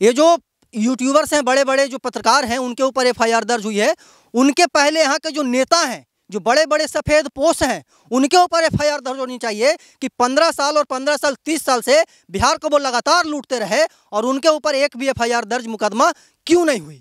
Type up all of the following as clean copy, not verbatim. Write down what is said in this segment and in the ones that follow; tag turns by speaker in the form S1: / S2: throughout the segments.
S1: ये जो यूट्यूबर्स हैं, बड़े बड़े जो पत्रकार हैं, उनके ऊपर एफआईआर दर्ज हुई है। उनके पहले यहाँ के जो नेता हैं, जो बड़े बड़े सफ़ेद पोश हैं, उनके ऊपर एफआईआर दर्ज होनी चाहिए कि 15 साल और 15 साल 30 साल से बिहार को वो लगातार लूटते रहे और उनके ऊपर एक भी एफआईआर दर्ज मुकदमा क्यों नहीं हुई।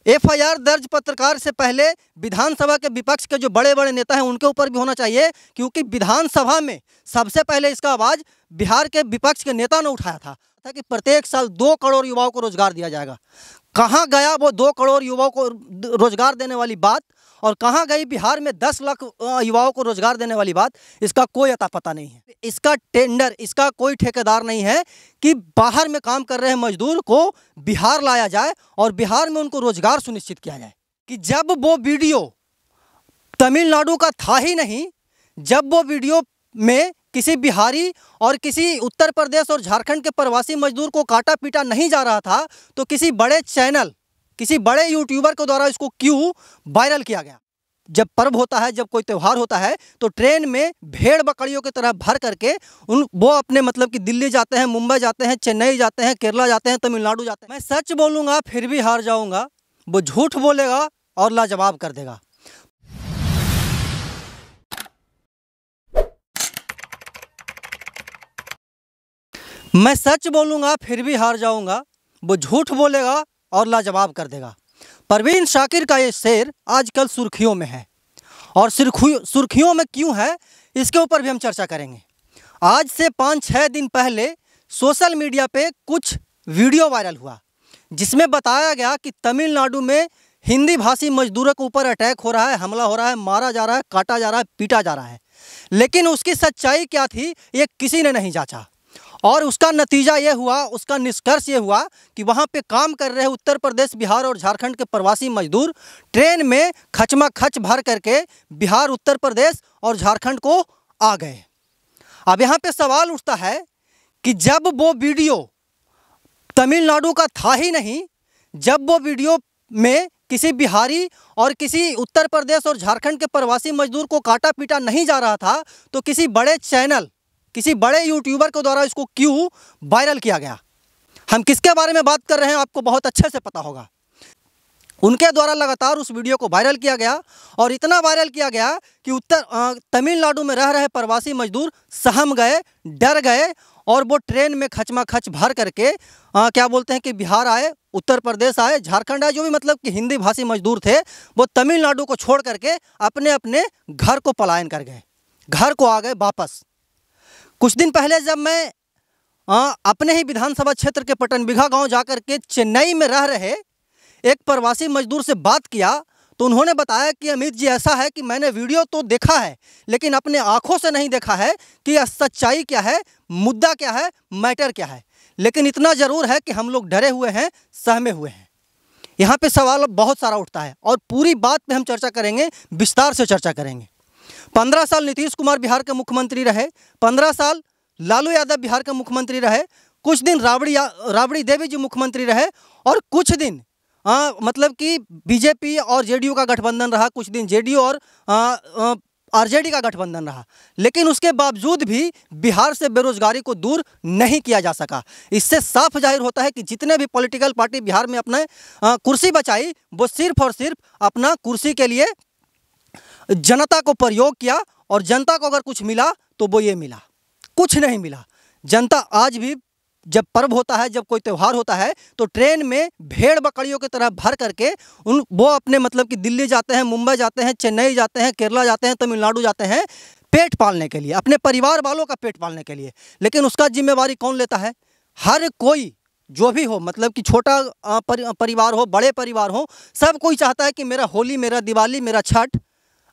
S1: एफआईआर दर्ज पत्रकार से पहले विधानसभा के विपक्ष के जो बड़े बड़े नेता हैं उनके ऊपर भी होना चाहिए, क्योंकि विधानसभा में सबसे पहले इसका आवाज़ बिहार के विपक्ष के नेता ने उठाया था कि प्रत्येक साल 2 करोड़ युवाओं को रोजगार दिया जाएगा। कहाँ गया वो 2 करोड़ युवाओं को रोजगार देने वाली बात, और कहाँ गई बिहार में 10 लाख युवाओं को रोजगार देने वाली बात, इसका कोई अता पता नहीं है। इसका टेंडर, इसका कोई ठेकेदार नहीं है कि बाहर में काम कर रहे मजदूर को बिहार लाया जाए और बिहार में उनको रोजगार सुनिश्चित किया जाए। कि जब वो वीडियो तमिलनाडु का था ही नहीं, जब वो वीडियो में किसी बिहारी और किसी उत्तर प्रदेश और झारखंड के प्रवासी मजदूर को काटा पीटा नहीं जा रहा था, तो किसी बड़े चैनल, किसी बड़े यूट्यूबर के द्वारा इसको क्यों वायरल किया गया। जब पर्व होता है, जब कोई त्यौहार होता है, तो ट्रेन में भेड़ बकरियों की तरह भर करके वो अपने मतलब कि दिल्ली जाते हैं, मुंबई जाते हैं, चेन्नई जाते हैं, केरला जाते हैं, तमिलनाडु जाते हैं। मैं सच बोलूँगा फिर भी हार जाऊँगा, वो झूठ बोलेगा और लाजवाब कर देगा। मैं सच बोलूँगा फिर भी हार जाऊँगा, वो झूठ बोलेगा और लाजवाब कर देगा। परवीन शाकिर का ये शेर आजकल सुर्खियों में है, और सुर्खियों में क्यों है इसके ऊपर भी हम चर्चा करेंगे। आज से 5-6 दिन पहले सोशल मीडिया पे कुछ वीडियो वायरल हुआ, जिसमें बताया गया कि तमिलनाडु में हिंदी भाषी मजदूरों के ऊपर अटैक हो रहा है, हमला हो रहा है, मारा जा रहा है, काटा जा रहा है, पीटा जा रहा है। लेकिन उसकी सच्चाई क्या थी ये किसी ने नहीं जांचा, और उसका नतीजा ये हुआ, उसका निष्कर्ष ये हुआ कि वहाँ पे काम कर रहे उत्तर प्रदेश, बिहार और झारखंड के प्रवासी मजदूर ट्रेन में खच भर करके बिहार, उत्तर प्रदेश और झारखंड को आ गए। अब यहाँ पे सवाल उठता है कि जब वो वीडियो तमिलनाडु का था ही नहीं, जब वो वीडियो में किसी बिहारी और किसी उत्तर प्रदेश और झारखंड के प्रवासी मजदूर को काटा पीटा नहीं जा रहा था, तो किसी बड़े चैनल, किसी बड़े यूट्यूबर के द्वारा इसको क्यों वायरल किया गया। हम किसके बारे में बात कर रहे हैं आपको बहुत अच्छे से पता होगा। उनके द्वारा लगातार उस वीडियो को वायरल किया गया, और इतना वायरल किया गया कि तमिलनाडु में रह रहे प्रवासी मजदूर सहम गए, डर गए, और वो ट्रेन में खच भर करके क्या बोलते हैं कि बिहार आए, उत्तर प्रदेश आए, झारखंड आए, जो भी मतलब कि हिंदी भाषी मजदूर थे, वो तमिलनाडु को छोड़ करके अपने अपने घर को पलायन कर गए, घर को आ गए वापस। कुछ दिन पहले जब मैं अपने ही विधानसभा क्षेत्र के पटनबिघा गांव जाकर के चेन्नई में रह रहे एक प्रवासी मजदूर से बात किया, तो उन्होंने बताया कि अमित जी ऐसा है कि मैंने वीडियो तो देखा है, लेकिन अपने आंखों से नहीं देखा है कि यह सच्चाई क्या है, मुद्दा क्या है, मैटर क्या है। लेकिन इतना ज़रूर है कि हम लोग डरे हुए हैं, सहमे हुए हैं। यहाँ पे सवाल बहुत सारा उठता है, और पूरी बात पे हम चर्चा करेंगे, विस्तार से चर्चा करेंगे। 15 साल नीतीश कुमार बिहार के मुख्यमंत्री रहे, 15 साल लालू यादव बिहार के मुख्यमंत्री रहे, कुछ दिन राबड़ी देवी जी मुख्यमंत्री रहे, और कुछ दिन मतलब कि बीजेपी और जेडीयू का गठबंधन रहा, कुछ दिन जेडीयू और आरजेडी का गठबंधन रहा। लेकिन उसके बावजूद भी बिहार से बेरोजगारी को दूर नहीं किया जा सका। इससे साफ जाहिर होता है कि जितने भी पॉलिटिकल पार्टी बिहार में अपने कुर्सी बचाई, वो सिर्फ और सिर्फ अपना कुर्सी के लिए जनता को प्रयोग किया, और जनता को अगर कुछ मिला तो वो ये मिला, कुछ नहीं मिला। जनता आज भी जब पर्व होता है, जब कोई त्यौहार होता है, तो ट्रेन में भेड़ बकरियों की तरह भर करके वो अपने मतलब कि दिल्ली जाते हैं, मुंबई जाते हैं, चेन्नई जाते हैं, केरला जाते हैं, तमिलनाडु जाते हैं, पेट पालने के लिए, अपने परिवार वालों का पेट पालने के लिए। लेकिन उसका जिम्मेवारी कौन लेता है? हर कोई, जो भी हो, मतलब कि छोटा परिवार हो, बड़े परिवार हो, सब कोई चाहता है कि मेरा होली, मेरा दिवाली, मेरा छठ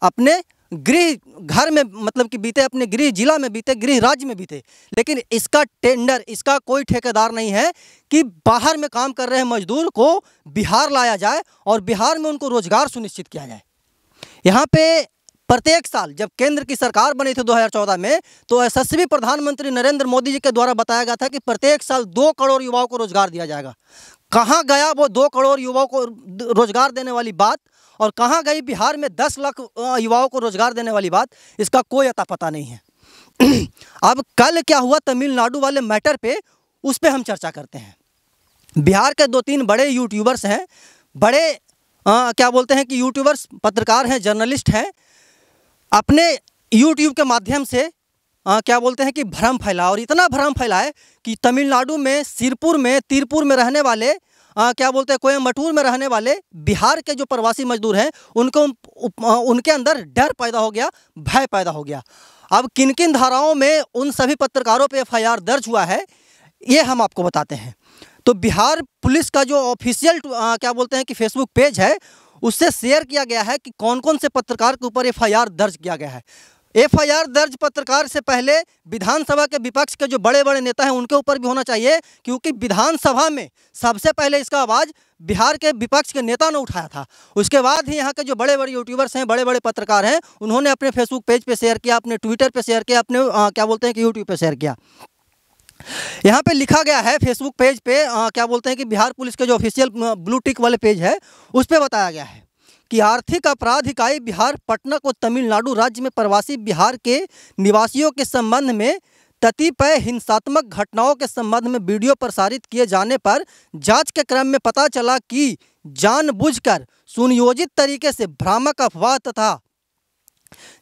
S1: अपने गृह घर में मतलब कि बीते, अपने गृह जिला में बीते, गृह राज्य में बीते। लेकिन इसका टेंडर, इसका कोई ठेकेदार नहीं है कि बाहर में काम कर रहे मजदूर को बिहार लाया जाए और बिहार में उनको रोजगार सुनिश्चित किया जाए। यहाँ पे प्रत्येक साल जब केंद्र की सरकार बनी थी 2014 में, तो यशस्वी प्रधानमंत्री नरेंद्र मोदी जी के द्वारा बताया गया था कि प्रत्येक साल 2 करोड़ युवाओं को रोजगार दिया जाएगा। कहाँ गया वो 2 करोड़ युवाओं को रोजगार देने वाली बात, और कहाँ गई बिहार में 10 लाख युवाओं को रोजगार देने वाली बात, इसका कोई अता पता नहीं है। अब कल क्या हुआ तमिलनाडु वाले मैटर पे, उस पे हम चर्चा करते हैं। बिहार के 2-3 बड़े यूट्यूबर्स हैं, बड़े क्या बोलते हैं कि यूट्यूबर्स, पत्रकार हैं, जर्नलिस्ट हैं, अपने यूट्यूब के माध्यम से क्या बोलते हैं कि भ्रम फैला, और इतना भ्रम फैला है कि तमिलनाडु में सिरपुर में, तीरपुर में रहने वाले क्या बोलते हैं कोयम्बटूर में रहने वाले बिहार के जो प्रवासी मजदूर हैं उनको उनके अंदर डर पैदा हो गया, भय पैदा हो गया। अब किन किन धाराओं में उन सभी पत्रकारों पे एफआईआर दर्ज हुआ है ये हम आपको बताते हैं। तो बिहार पुलिस का जो ऑफिशियल क्या बोलते हैं कि फेसबुक पेज है उससे शेयर किया गया है कि कौन कौन से पत्रकार के ऊपर एफआईआर दर्ज किया गया है। एफआईआर दर्ज पत्रकार से पहले विधानसभा के विपक्ष के जो बड़े बड़े नेता हैं उनके ऊपर भी होना चाहिए, क्योंकि विधानसभा में सबसे पहले इसका आवाज़ बिहार के विपक्ष के नेता ने उठाया था। उसके बाद ही यहाँ के जो बड़े बड़े यूट्यूबर्स हैं, बड़े बड़े पत्रकार हैं, उन्होंने अपने फेसबुक पेज पे शेयर किया, अपने ट्विटर पे शेयर किया, अपने क्या बोलते हैं कि यूट्यूब पे शेयर किया। यहाँ पे लिखा गया है फेसबुक पेज पे क्या बोलते हैं कि बिहार पुलिस के जो ऑफिशियल ब्लू टिक वाले पेज है उस पर बताया गया है कि आर्थिक अपराध इकाई बिहार पटना को तमिलनाडु राज्य में प्रवासी बिहार के निवासियों के संबंध में कतिपय हिंसात्मक घटनाओं के संबंध में वीडियो प्रसारित किए जाने पर जांच के क्रम में पता चला कि जानबूझकर सुनियोजित तरीके से भ्रामक अफवाह तथा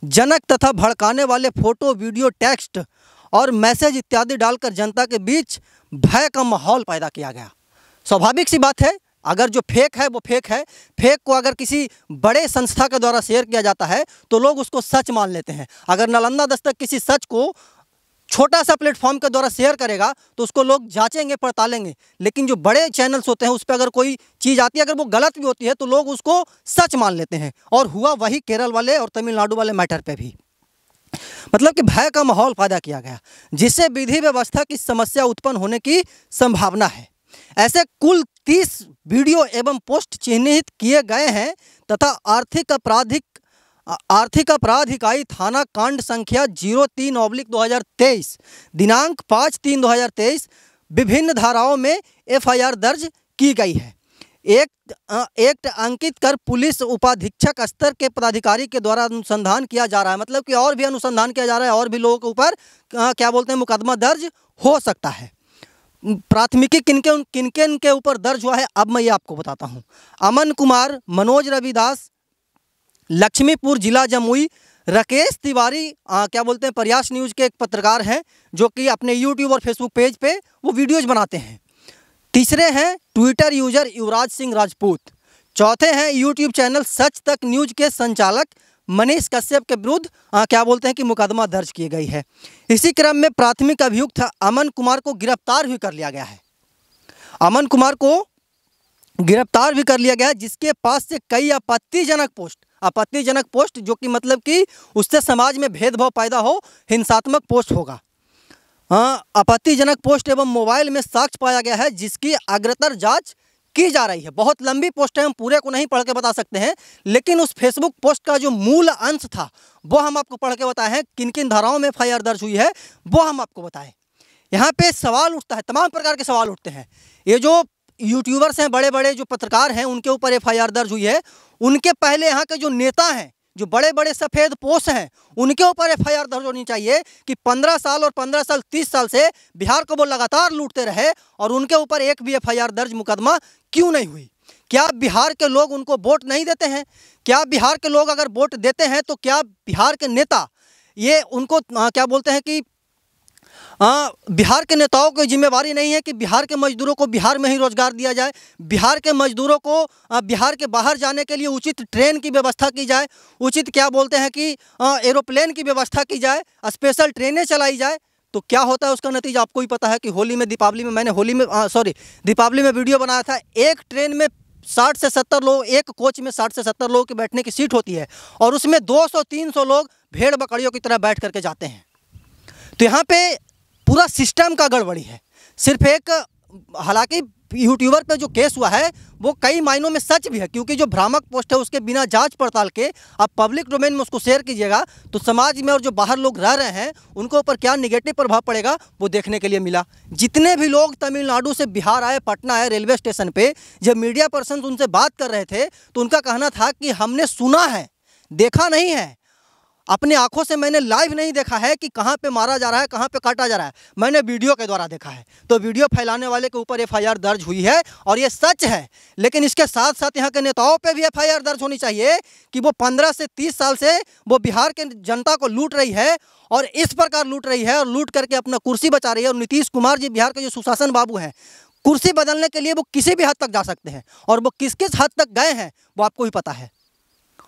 S1: जनक तथा भड़काने वाले फोटो, वीडियो, टेक्स्ट और मैसेज इत्यादि डालकर जनता के बीच भय का माहौल पैदा किया गया। स्वाभाविक सी बात है, अगर जो फेक है वो फेक है, फेक को अगर किसी बड़े संस्था के द्वारा शेयर किया जाता है तो लोग उसको सच मान लेते हैं। अगर नालंदा दस्तक किसी सच को छोटा सा प्लेटफॉर्म के द्वारा शेयर करेगा तो उसको लोग जांचेंगे, पड़तालेंगे, लेकिन जो बड़े चैनल्स होते हैं उस पर अगर कोई चीज़ आती है, अगर वो गलत भी होती है तो लोग उसको सच मान लेते हैं। और हुआ वही केरल वाले और तमिलनाडु वाले मैटर पे भी, मतलब कि भय का माहौल पैदा किया गया, जिससे विधि व्यवस्था की समस्या उत्पन्न होने की संभावना है। ऐसे कुल 30 वीडियो एवं पोस्ट चिन्हित किए गए हैं तथा आर्थिक अपराध इकाई थाना कांड संख्या 03/2023 दिनांक 5/3/2023 विभिन्न धाराओं में एफआईआर दर्ज की गई है। एक्ट अंकित कर पुलिस उपाधीक्षक स्तर के पदाधिकारी के द्वारा अनुसंधान किया जा रहा है, मतलब कि और भी अनुसंधान किया जा रहा है, और भी लोगों के ऊपर क्या बोलते हैं मुकदमा दर्ज हो सकता है। प्राथमिकी किनके के ऊपर दर्ज हुआ है अब मैं ये आपको बताता हूँ। अमन कुमार, मनोज रविदास, लक्ष्मीपुर जिला जमुई, राकेश तिवारी क्या बोलते हैं प्रयास न्यूज़ के एक पत्रकार हैं जो कि अपने यूट्यूब और फेसबुक पेज पे वो वीडियोज़ बनाते हैं। तीसरे हैं ट्विटर यूजर युवराज सिंह राजपूत। चौथे हैं यूट्यूब चैनल सच तक न्यूज के संचालक मनीष कश्यप के विरुद्ध क्या बोलते हैं कि मुकदमा दर्ज की गई है। इसी क्रम में प्राथमिक अभियुक्त अमन कुमार को गिरफ्तार भी कर लिया गया है। अमन कुमार को गिरफ्तार भी कर लिया गया है, जिसके पास से कई आपत्तिजनक पोस्ट जो कि मतलब कि उससे समाज में भेदभाव पैदा हो, हिंसात्मक पोस्ट होगा, आपत्तिजनक पोस्ट एवं मोबाइल में साक्ष्य पाया गया है, जिसकी अग्रतर जांच की जा रही है। बहुत लंबी पोस्ट है, हम पूरे को नहीं पढ़ के बता सकते हैं, लेकिन उस फेसबुक पोस्ट का जो मूल अंश था वो हम आपको पढ़ के बताए हैं। किन किन धाराओं में एफआईआर दर्ज हुई है वो हम आपको बताएं। यहाँ पे सवाल उठता है, तमाम प्रकार के सवाल उठते हैं। ये जो यूट्यूबर्स हैं, बड़े बड़े जो पत्रकार हैं, उनके ऊपर एफआईआर दर्ज हुई है, उनके पहले यहाँ के जो नेता हैं, जो बड़े बड़े सफ़ेद पोश हैं, उनके ऊपर एफआईआर दर्ज होनी चाहिए कि 15 साल और 15 साल 30 साल से बिहार को वो लगातार लूटते रहे और उनके ऊपर एक भी एफआईआर दर्ज मुकदमा क्यों नहीं हुई। क्या बिहार के लोग उनको वोट नहीं देते हैं? क्या बिहार के लोग अगर वोट देते हैं तो क्या बिहार के नेता ये उनको क्या बोलते हैं कि बिहार के नेताओं की जिम्मेवारी नहीं है कि बिहार के मजदूरों को बिहार में ही रोजगार दिया जाए, बिहार के मजदूरों को बिहार के बाहर जाने के लिए उचित ट्रेन की व्यवस्था की जाए, उचित क्या बोलते हैं कि एरोप्लेन की व्यवस्था की जाए, स्पेशल ट्रेनें चलाई जाए। तो क्या होता है उसका नतीजा आपको ही पता है कि दीपावली में वीडियो बनाया था। एक ट्रेन में 60 से 70 लोग, एक कोच में 60 से 70 लोगों की बैठने की सीट होती है और उसमें 200-300 लोग भेड़ बकरियों की तरह बैठ करके जाते हैं। तो यहाँ पे पूरा सिस्टम का गड़बड़ी है। सिर्फ एक, हालांकि यूट्यूबर पे जो केस हुआ है वो कई मायनों में सच भी है, क्योंकि जो भ्रामक पोस्ट है उसके बिना जांच पड़ताल के आप पब्लिक डोमेन में उसको शेयर कीजिएगा तो समाज में और जो बाहर लोग रह रहे हैं उनको ऊपर क्या निगेटिव प्रभाव पड़ेगा वो देखने के लिए मिला। जितने भी लोग तमिलनाडु से बिहार आए, पटना आए, रेलवे स्टेशन पे जब मीडिया पर्सन उनसे बात कर रहे थे तो उनका कहना था कि हमने सुना है, देखा नहीं है, अपनी आंखों से मैंने लाइव नहीं देखा है कि कहाँ पे मारा जा रहा है, कहाँ पे काटा जा रहा है, मैंने वीडियो के द्वारा देखा है। तो वीडियो फैलाने वाले के ऊपर एफआईआर दर्ज हुई है और ये सच है। लेकिन इसके साथ साथ यहाँ के नेताओं पे भी एफआईआर दर्ज होनी चाहिए कि वो 15 से 30 साल से वो बिहार के जनता को लूट रही है और इस प्रकार लूट रही है और लूट करके अपना कुर्सी बचा रही है। और नीतीश कुमार जी बिहार के जो सुशासन बाबू हैं, कुर्सी बदलने के लिए वो किसी भी हद तक जा सकते हैं और वो किस किस हद तक गए हैं वो आपको ही पता है।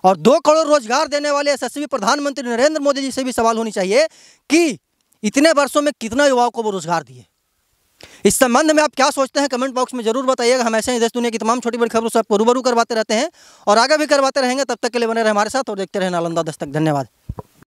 S1: और 2 करोड़ रोजगार देने वाले यशस्वी प्रधानमंत्री नरेंद्र मोदी जी से भी सवाल होनी चाहिए कि इतने वर्षों में कितना युवाओं को वो रोजगार दिए। इस संबंध में आप क्या सोचते हैं कमेंट बॉक्स में जरूर बताइएगा। हम ऐसे ही देश दुनिया की तमाम छोटी बड़ी खबरों से आपको रूबरू करवाते रहते हैं और आगे भी करवाते रहेंगे। तब तक के लिए बने रहे हमारे साथ और देखते रहे नालंदा दस्तक। धन्यवाद।